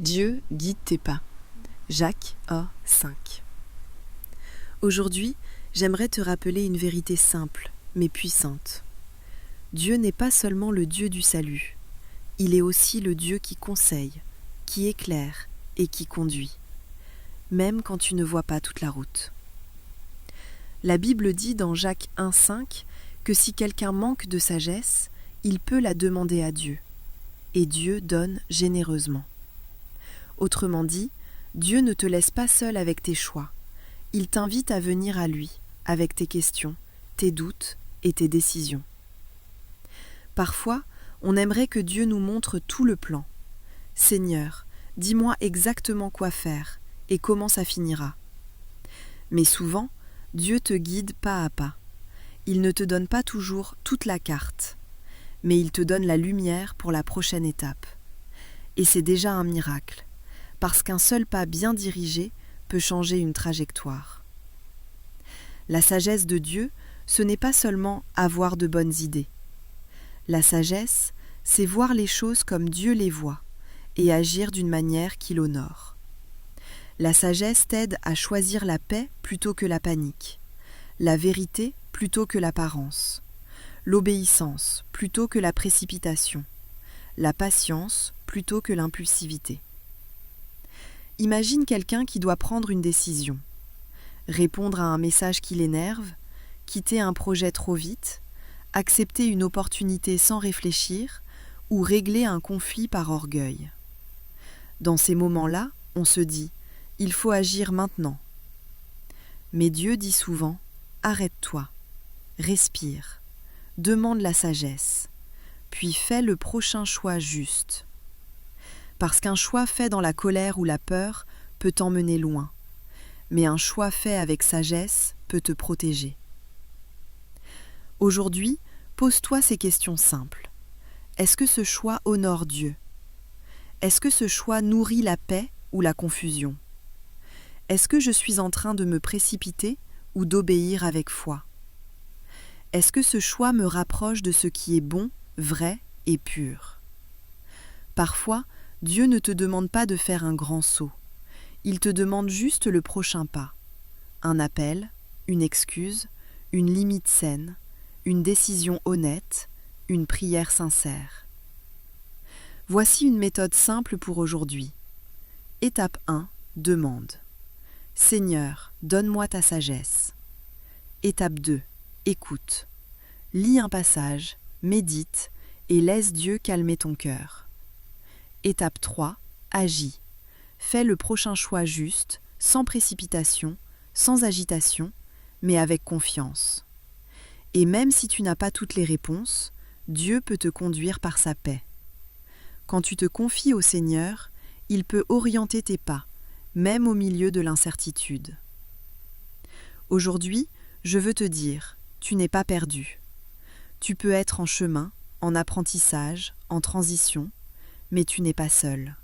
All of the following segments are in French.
Dieu guide tes pas. Jacques A. 5. Aujourd'hui, j'aimerais te rappeler une vérité simple, mais puissante. Dieu n'est pas seulement le Dieu du salut, il est aussi le Dieu qui conseille, qui éclaire et qui conduit, même quand tu ne vois pas toute la route. La Bible dit dans Jacques 1,5 que si quelqu'un manque de sagesse, il peut la demander à Dieu, et Dieu donne généreusement. Autrement dit, Dieu ne te laisse pas seul avec tes choix. Il t'invite à venir à lui, avec tes questions, tes doutes et tes décisions. Parfois, on aimerait que Dieu nous montre tout le plan. Seigneur, dis-moi exactement quoi faire et comment ça finira. Mais souvent, Dieu te guide pas à pas. Il ne te donne pas toujours toute la carte, mais il te donne la lumière pour la prochaine étape. Et c'est déjà un miracle, parce qu'un seul pas bien dirigé peut changer une trajectoire. La sagesse de Dieu, ce n'est pas seulement avoir de bonnes idées. La sagesse, c'est voir les choses comme Dieu les voit et agir d'une manière qui l'honore. La sagesse t'aide à choisir la paix plutôt que la panique, la vérité plutôt que l'apparence, l'obéissance plutôt que la précipitation, la patience plutôt que l'impulsivité. Imagine quelqu'un qui doit prendre une décision, répondre à un message qui l'énerve, quitter un projet trop vite, accepter une opportunité sans réfléchir ou régler un conflit par orgueil. Dans ces moments-là, on se dit « il faut agir maintenant ». Mais Dieu dit souvent « arrête-toi, respire, demande la sagesse, puis fais le prochain choix juste ». Parce qu'un choix fait dans la colère ou la peur peut t'emmener loin, mais un choix fait avec sagesse peut te protéger. Aujourd'hui, pose-toi ces questions simples. Est-ce que ce choix honore Dieu? Est-ce que ce choix nourrit la paix ou la confusion? Est-ce que je suis en train de me précipiter ou d'obéir avec foi? Est-ce que ce choix me rapproche de ce qui est bon, vrai et pur? Parfois, Dieu ne te demande pas de faire un grand saut. Il te demande juste le prochain pas. Un appel, une excuse, une limite saine, une décision honnête, une prière sincère. Voici une méthode simple pour aujourd'hui. Étape 1, demande. Seigneur, donne-moi ta sagesse. Étape 2, écoute. Lis un passage, médite et laisse Dieu calmer ton cœur. Étape 3, agis. Fais le prochain choix juste, sans précipitation, sans agitation, mais avec confiance. Et même si tu n'as pas toutes les réponses, Dieu peut te conduire par sa paix. Quand tu te confies au Seigneur, il peut orienter tes pas, même au milieu de l'incertitude. Aujourd'hui, je veux te dire, tu n'es pas perdu. Tu peux être en chemin, en apprentissage, en transition, mais tu n'es pas seul.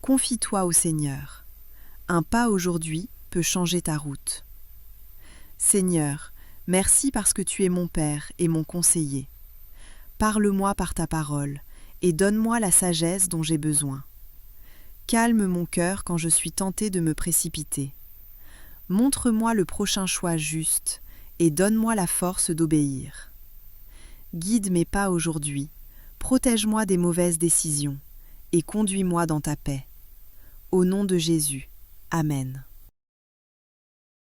Confie-toi au Seigneur. Un pas aujourd'hui peut changer ta route. Seigneur, merci parce que tu es mon Père et mon conseiller. Parle-moi par ta parole et donne-moi la sagesse dont j'ai besoin. Calme mon cœur quand je suis tenté de me précipiter. Montre-moi le prochain choix juste et donne-moi la force d'obéir. Guide mes pas aujourd'hui, protège-moi des mauvaises décisions et conduis-moi dans ta paix. Au nom de Jésus. Amen.